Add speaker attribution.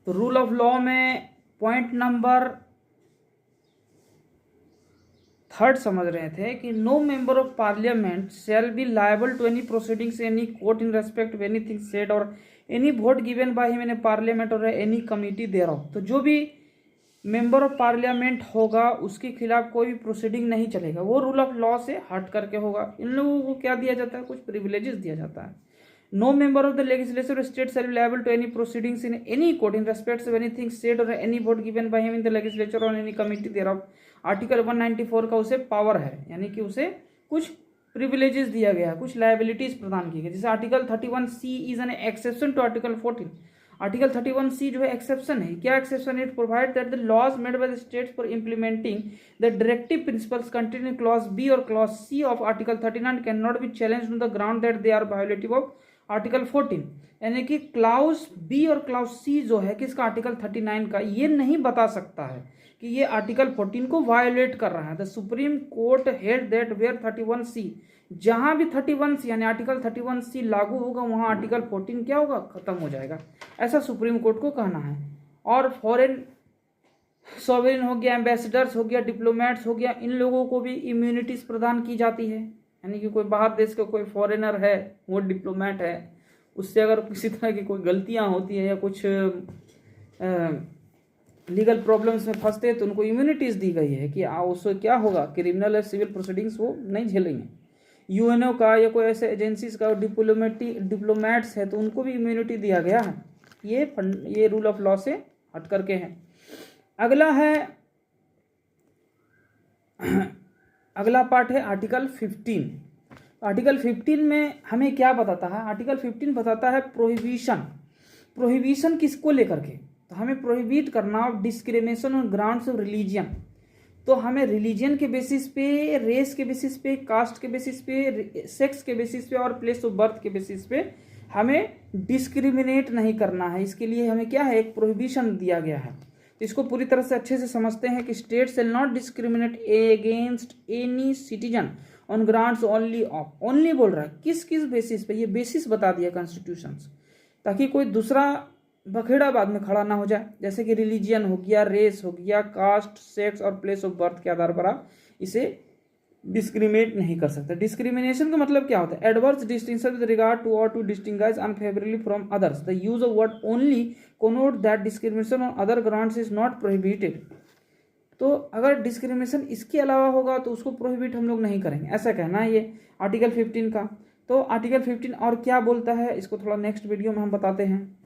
Speaker 1: तो rule of law में point number 3 समझ रहे थे कि no member of parliament shall be liable to any proceedings any court in respect of anything said और any vote given by him in parliament और any committee thereof. तो जो भी मेंबर ऑफ पार्लियामेंट होगा उसके खिलाफ कोई भी प्रोसीडिंग नहीं चलेगा, वो रूल ऑफ लॉ से हट करके होगा। इन लोगों को क्या दिया जाता है, कुछ प्रिविलेजेस दिया जाता है। No member of the legislature state shall be liable to any proceedings in any court in respect of anything said और any vote given by him in the legislature और any committee thereof. Article 194 का उसे power है, यानी कि उसे कुछ privileges दिया गया है, कुछ लायबिलिटीज प्रदान की गई। जैसे article 31C is an exception to article 14। Article 31C जो है एक्सेप्शन है। क्या exception? It provide that the laws made by the states for implementing the directive principles contained in clause B और clause C of article 39 cannot be challenged on the ground that they are violative of article 14। यानी कि clause B और clause C जो है किसका, article 39 का, ये नहीं बता सकता है कि ये आर्टिकल 14 को वायोलेट कर रहा है। The Supreme Court held that where 31C, जहां भी 31C यानी आर्टिकल 31C लागू होगा वहां आर्टिकल 14 क्या होगा, खत्म हो जाएगा, ऐसा सुप्रीम कोर्ट को कहना है। और फॉरेन सॉवरेन हो गया, एम्बेसडर्स हो गया, डिप्लोमेट्स हो गया, इन लोगों को भी इम्यूनिटीज प्रदान की जाती है। यानी कि कोई बाहर देश का कोई फॉरेनर है, वो डिप्लोमेट है, उससे अगर किसी तरह की कोई गलतियां होती है या कुछ लीगल प्रॉब्लम्स में फंसते हैं तो उनको इम्यूनिटीज दी गई है कि उससे क्या होगा, क्रिमिनल या सिविल प्रोसीडिंग्स वो नहीं झेलेंगे। यूएनओ का या कोई ऐसे एजेंसीज का डिप्लोमेट्स है तो उनको भी इम्यूनिटी दिया गया है। ये रूल ऑफ लॉ से हट करके है। अगला पार्ट है आर्टिकल 15। आर्टिकल 15 में हमें क्या बताता है? आर्टिकल 15 बताता है प्रोहिबिशन किसको लेकर के, तो हमें प्रोहिबिट करना of discrimination on grounds of religion. तो हमें रिलीजन के बेसिस पे, रेस के बेसिस पे, कास्ट के बेसिस पे, सेक्स के बेसिस पे और प्लेस ऑफ बर्थ के बेसिस पे हमें डिस्क्रिमिनेट नहीं करना है। इसके लिए हमें क्या है, एक प्रोहिबिशन दिया गया है। तो इसको पूरी तरह से अच्छे से समझते हैं कि state shall not discriminate against any citizen on grounds only of. Only बोल रहा है, किस किस बेसिस पे, ये बेसिस बता दिया कॉन्स्टिट्यूशन, ताकि कोई दूसरा बखेड़ा बाद में खड़ा ना हो जाए। जैसे कि रिलीजियन हो गया, रेस हो गया, कास्ट, सेक्स और प्लेस ऑफ बर्थ के आधार पर आप इसे डिस्क्रिमिनेट नहीं कर सकते। डिस्क्रिमिनेशन का मतलब क्या होता है? Adverse distinction with regard to और to distinguish unfavourably from others. The use of word only connote that discrimination on other grounds is not prohibited. तो अगर डिस्क्रिमिनेशन इसके अलावा होगा तो उसको प्रोहिबिट हम लोग नहीं करेंगे, ऐसा कहना है ये आर्टिकल 15 का। तो आर्टिकल 15 और क्या बोलता है इसको थोड़ा नेक्स्ट वीडियो में हम बताते हैं।